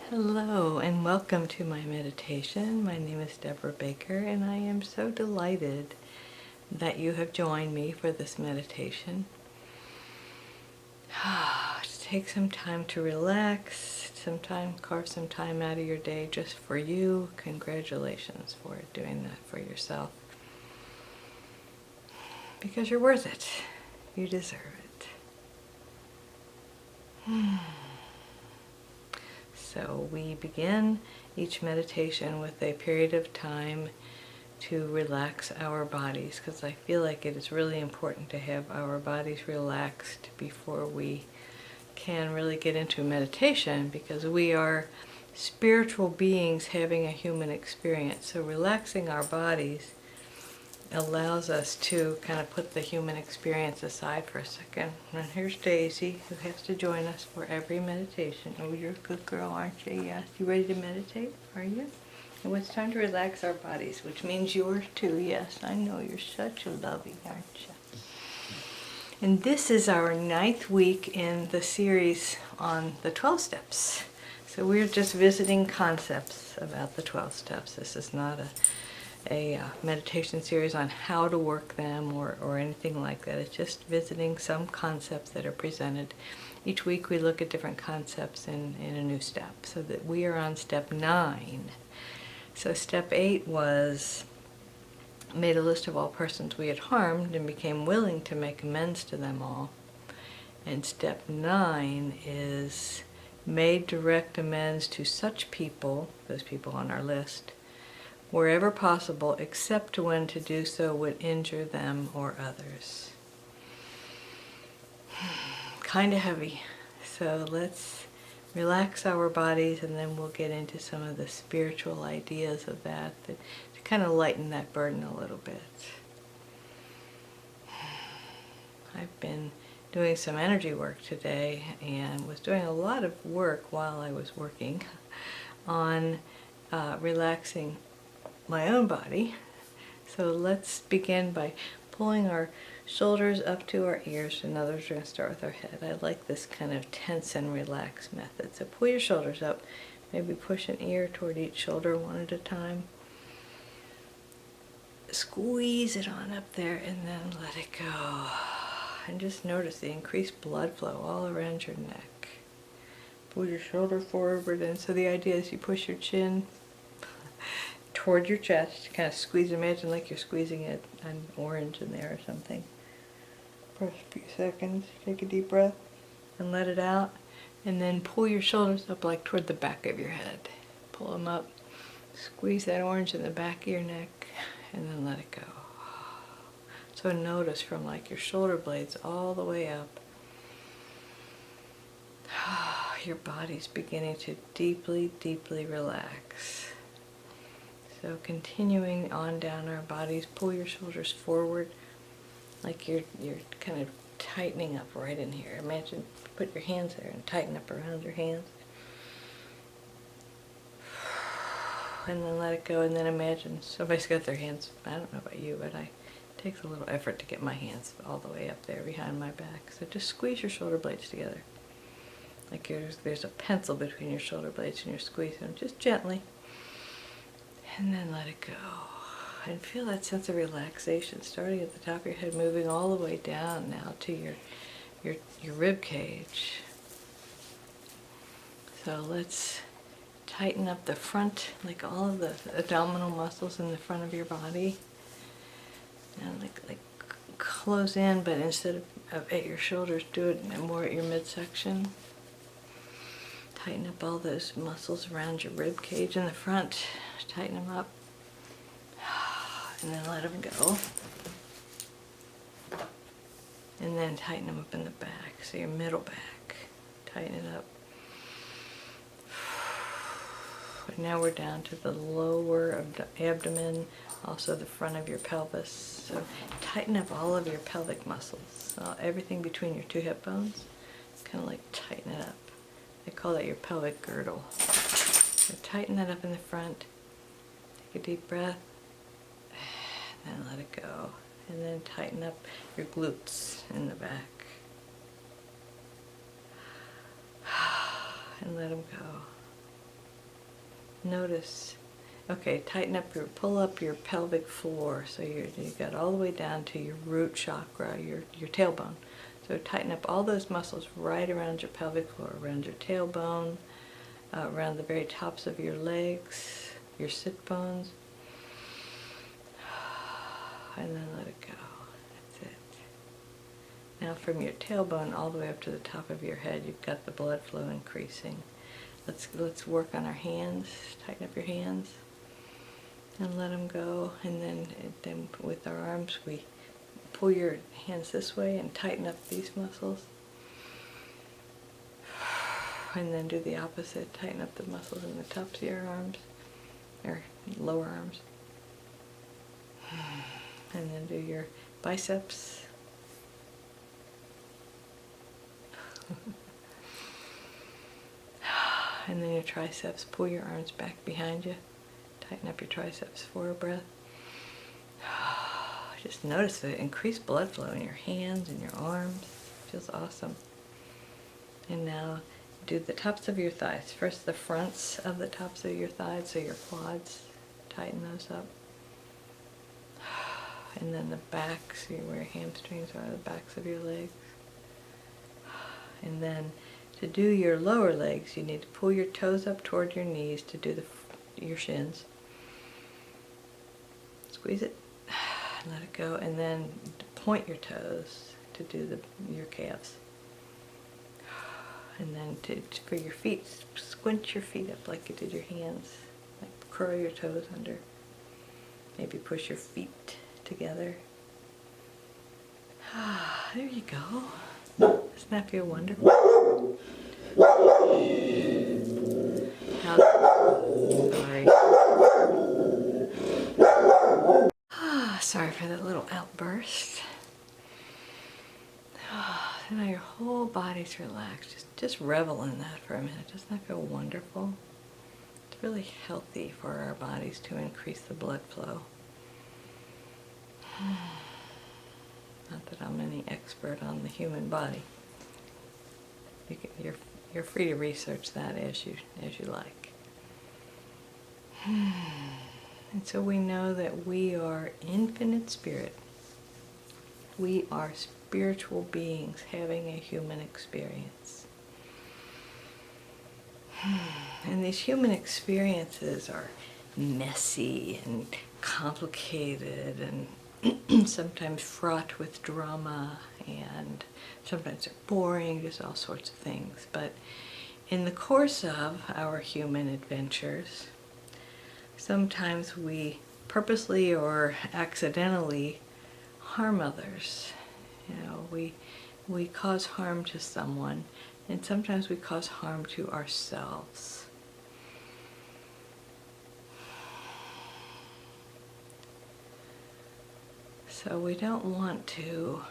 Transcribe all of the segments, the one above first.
Hello and welcome to my meditation. My name is Deborah Baker and I am so delighted that you have joined me for this meditation. Take some time to relax, carve some time out of your day just for you. Congratulations for doing that for yourself. Because you're worth it. You deserve it. So we begin each meditation with a period of time to relax our bodies, because I feel like it is really important to have our bodies relaxed before we can really get into meditation, because we are spiritual beings having a human experience. So relaxing our bodies allows us to kind of put the human experience aside for a second. And here's Daisy, who has to join us for every meditation. Oh, you're a good girl, aren't you? Yes. You ready to meditate? Are you? And it's time to relax our bodies, which means yours too. Yes, I know you're such a lovey, aren't you? And this is our 9th week in the series on the 12 steps. So we're just visiting concepts about the 12 steps. This is not a meditation series on how to work them or anything like that. It's just visiting some concepts that are presented. Each week we look at different concepts in a new step, so that we are on step 9. So step 8 was made a list of all persons we had harmed and became willing to make amends to them all. And step 9 is made direct amends to such people, those people on our list, wherever possible, except when to do so would injure them or others. Kind of heavy. So let's relax our bodies, and then we'll get into some of the spiritual ideas of that to kind of lighten that burden a little bit. I've been doing some energy work today and was doing a lot of work while I was working on relaxing my own body. So let's begin by pulling our shoulders up to our ears, and others are going to start with our head. I like this kind of tense and relax method. So pull your shoulders up, maybe push an ear toward each shoulder one at a time. Squeeze it on up there and then let it go. And just notice the increased blood flow all around your neck. Pull your shoulder forward, and so the idea is you push your chin toward your chest, kind of squeeze. Imagine like you're squeezing an orange in there or something. For a few seconds, take a deep breath and let it out, and then pull your shoulders up like toward the back of your head. Pull them up, squeeze that orange in the back of your neck, and then let it go. So notice from like your shoulder blades all the way up, your body's beginning to deeply, deeply relax. So continuing on down our bodies, pull your shoulders forward like you're kind of tightening up right in here. Imagine, put your hands there and tighten up around your hands. And then let it go, and then imagine somebody's got their hands, I don't know about you, but it takes a little effort to get my hands all the way up there behind my back. So just squeeze your shoulder blades together. Like there's a pencil between your shoulder blades and you're squeezing them just gently. And then let it go. And feel that sense of relaxation starting at the top of your head, moving all the way down now to your rib cage. So let's tighten up the front, like all of the abdominal muscles in the front of your body. And like close in, but instead of at your shoulders, do it more at your midsection. Tighten up all those muscles around your rib cage in the front. Tighten them up. And then let them go. And then tighten them up in the back. So your middle back. Tighten it up. And now we're down to the lower abdomen, also the front of your pelvis. So tighten up all of your pelvic muscles. So everything between your two hip bones. Kind of like tighten it up. They call that your pelvic girdle. So tighten that up in the front. Take a deep breath. And then let it go. And then tighten up your glutes in the back. And let them go. Notice. Okay, pull up your pelvic floor, so you got all the way down to your root chakra, your tailbone. So tighten up all those muscles right around your pelvic floor, around your tailbone, around the very tops of your legs, your sit bones, and then let it go. That's it. Now from your tailbone all the way up to the top of your head, you've got the blood flow increasing. Let's work on our hands. Tighten up your hands and let them go. And then with our arms, we pull your hands this way and tighten up these muscles. And then do the opposite. Tighten up the muscles in the tops of your arms, or lower arms. And then do your biceps. And then your triceps. Pull your arms back behind you. Tighten up your triceps for a breath. Just notice the increased blood flow in your hands and your arms. Feels awesome. And now do the tops of your thighs. First the fronts of the tops of your thighs, so your quads. Tighten those up. And then the backs, where your hamstrings are, the backs of your legs. And then to do your lower legs, you need to pull your toes up toward your knees to do your shins. Squeeze it, let it go, and then point your toes to do your calves. And then for your feet, squint your feet up like you did your hands. Like curl your toes under. Maybe push your feet together. There you go. Doesn't that feel wonderful? Sorry for that little outburst. So now your whole body's relaxed. Just revel in that for a minute. Doesn't that feel wonderful? It's really healthy for our bodies to increase the blood flow. Not that I'm any expert on the human body. You're free to research that as you like. And so we know that we are infinite spirit. We are spiritual beings having a human experience. And these human experiences are messy and complicated and sometimes fraught with drama, and sometimes they're boring, just all sorts of things. But in the course of our human adventures, sometimes we purposely or accidentally harm others. We cause harm to someone, and sometimes we cause harm to ourselves. So we don't want to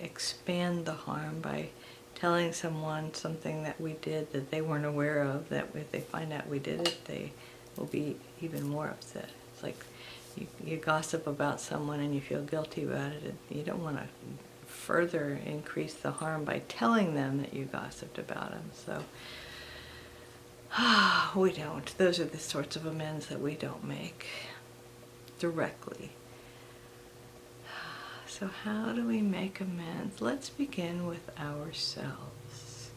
expand the harm by telling someone something that we did that they weren't aware of, that if they find out we did it, they will be even more upset. It's like you gossip about someone and you feel guilty about it, and you don't want to further increase the harm by telling them that you gossiped about them. So we don't. Those are the sorts of amends that we don't make directly. So how do we make amends? Let's begin with ourselves.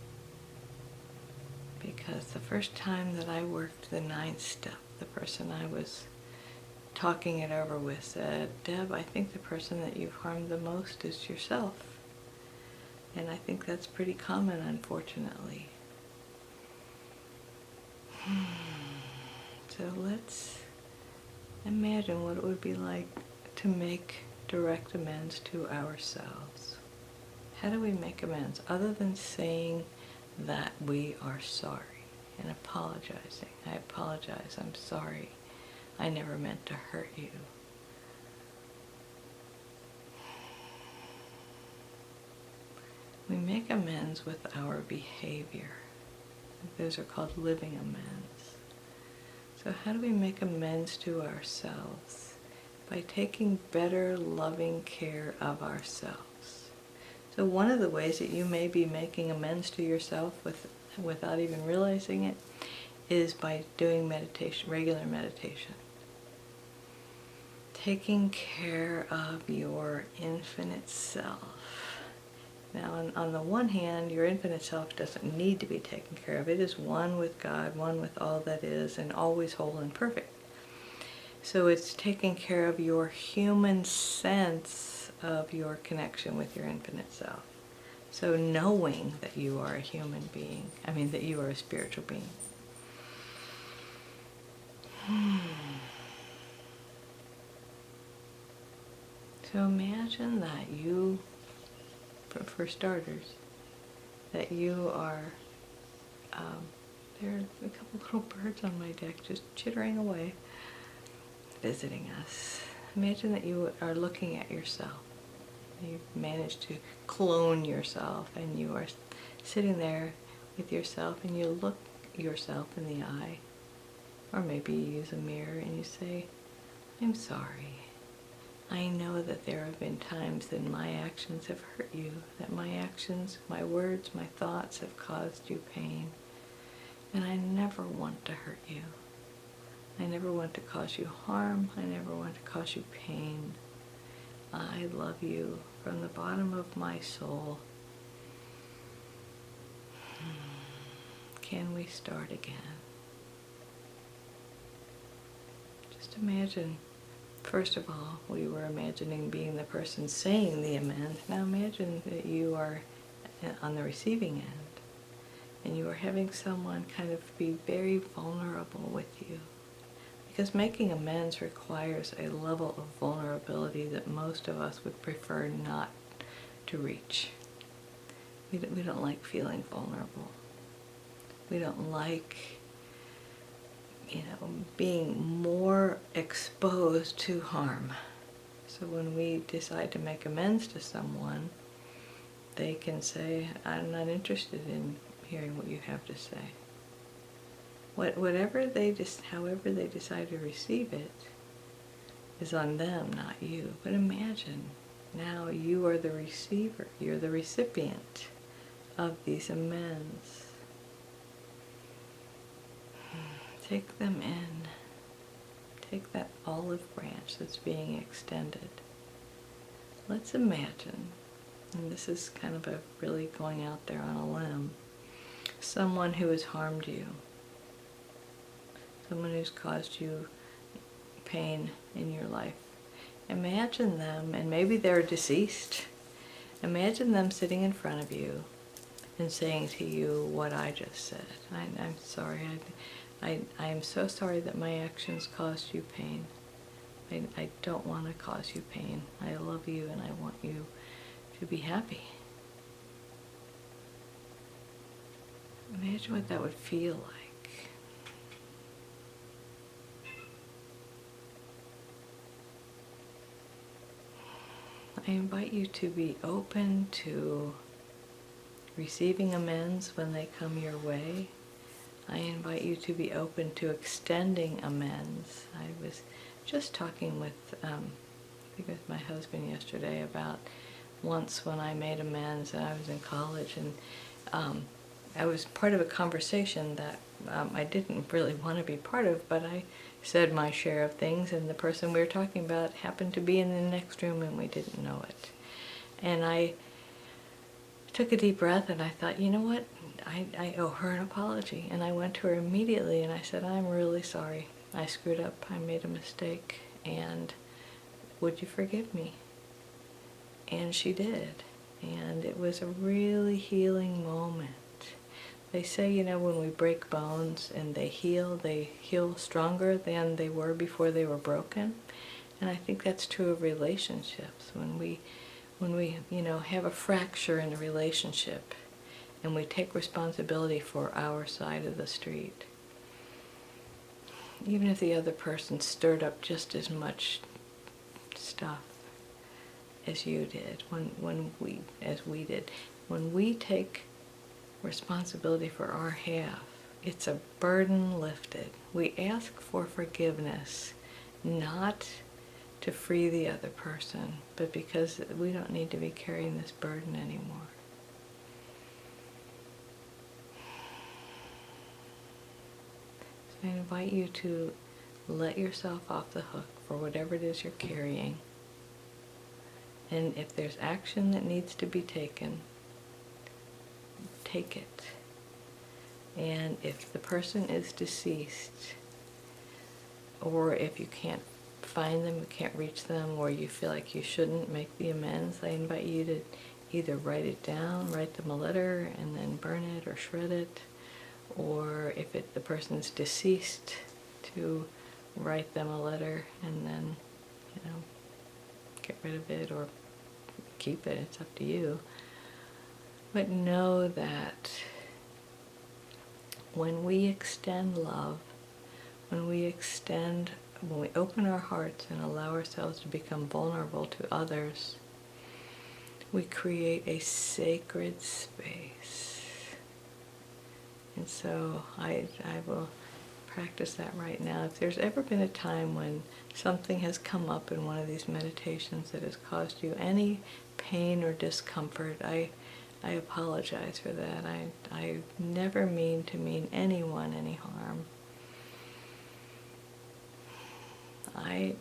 Because the first time that I worked the 9th step, the person I was talking it over with said, "Deb, I think the person that you've harmed the most is yourself." And I think that's pretty common, unfortunately. So let's imagine what it would be like to make direct amends to ourselves. How do we make amends other than saying that we are sorry and apologizing? I apologize, I'm sorry, I never meant to hurt you. We make amends with our behavior. Those are called living amends. So how do we make amends to ourselves? By taking better, loving care of ourselves. So one of the ways that you may be making amends to yourself without even realizing it is by doing meditation, regular meditation. Taking care of your infinite self. Now, on the one hand, your infinite self doesn't need to be taken care of. It is one with God, one with all that is, and always whole and perfect. So it's taking care of your human sense of your connection with your infinite self. So knowing that you are a human being, that you are a spiritual being. So imagine that you, for starters, that you are, there are a couple little birds on my deck just chittering away, visiting us. Imagine that you are looking at yourself. You've managed to clone yourself, and you are sitting there with yourself, and you look yourself in the eye, or maybe you use a mirror and you say, I'm sorry. I know that there have been times that my actions have hurt you, that my actions, my words, my thoughts have caused you pain, and I never want to hurt you. I never want to cause you harm. I never want to cause you pain. I love you from the bottom of my soul. Can we start again? Just imagine, first of all, we were imagining being the person saying the amends. Now imagine that you are on the receiving end, and you are having someone kind of be very vulnerable with you. Because making amends requires a level of vulnerability that most of us would prefer not to reach. We don't like feeling vulnerable. We don't like, being more exposed to harm. So when we decide to make amends to someone, they can say, I'm not interested in hearing what you have to say. However they decide to receive it is on them, not you. But imagine, now you are the receiver, you're the recipient of these amends. Take them in. Take that olive branch that's being extended. Let's imagine, and this is kind of a really going out there on a limb, someone who has harmed you. Someone who's caused you pain in your life. Imagine them, and maybe they're deceased. Imagine them sitting in front of you and saying to you what I just said. I'm sorry. I am so sorry that my actions caused you pain. I don't want to cause you pain. I love you and I want you to be happy. Imagine what that would feel like. I invite you to be open to receiving amends when they come your way. I invite you to be open to extending amends. I was just talking with my husband yesterday about once when I made amends and I was in college, and I was part of a conversation that I didn't really want to be part of, but I said my share of things, and the person we were talking about happened to be in the next room and we didn't know it. And I took a deep breath and I thought, you know what? I owe her an apology. And I went to her immediately and I said, I'm really sorry. I screwed up. I made a mistake. And would you forgive me? And she did. And it was a really healing moment. They say, when we break bones and they heal stronger than they were before they were broken. And I think that's true of relationships. When we have a fracture in a relationship and we take responsibility for our side of the street, even if the other person stirred up just as much stuff as you did, when we take responsibility for our half, it's a burden lifted. We ask for forgiveness, not to free the other person, but because we don't need to be carrying this burden anymore. I invite you to let yourself off the hook for whatever it is you're carrying. And if there's action that needs to be taken, take it. And if the person is deceased, or if you can't find them, you can't reach them, or you feel like you shouldn't make the amends, I invite you to either write it down, write them a letter, and then burn it or shred it, or if the person's deceased, to write them a letter and then, get rid of it or keep it. It's up to you. But know that when we extend love, when we open our hearts and allow ourselves to become vulnerable to others, we create a sacred space. And so I will practice that right now. If there's ever been a time when something has come up in one of these meditations that has caused you any pain or discomfort, I apologize for that. I never mean to mean anyone any harm.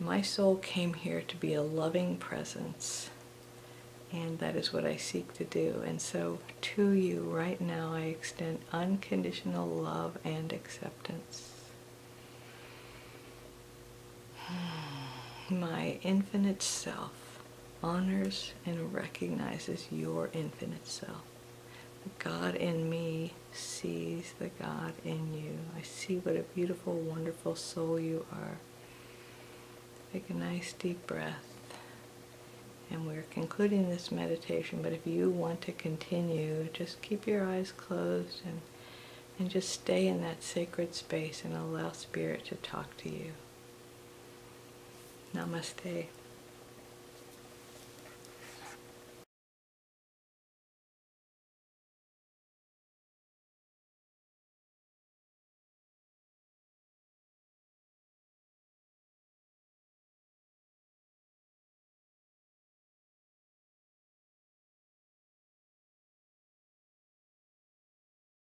My soul came here to be a loving presence, and that is what I seek to do. And so to you right now, I extend unconditional love and acceptance. My infinite self honors and recognizes your infinite self. The God in me sees the God in you. I see what a beautiful, wonderful soul you are. Take a nice deep breath. And we're concluding this meditation, but if you want to continue, just keep your eyes closed and just stay in that sacred space and allow Spirit to talk to you. Namaste.